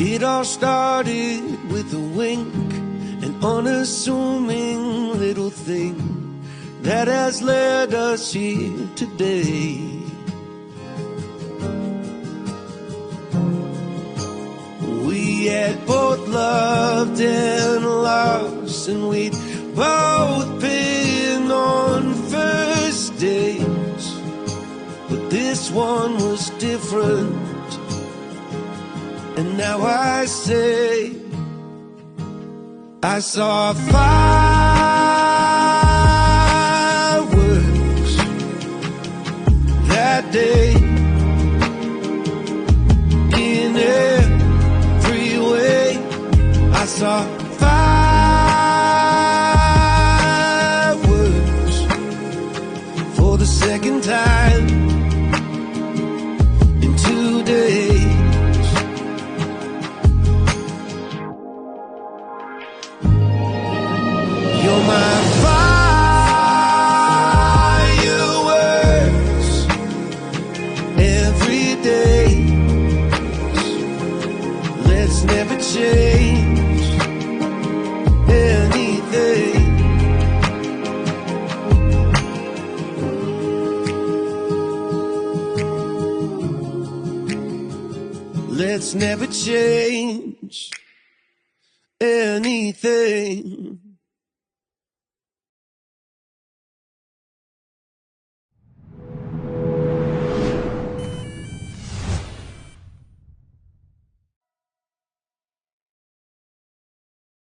It all started with a wink, an unassuming little thing that has led us here today. We had both loved and lost, and we'd both been on first dates, but this one was different. And now I say, I saw fireworks that day in every way. I saw fireworks for the second time in 2 days. You're my fireworks every day. Let's never change anything. Let's never change anything.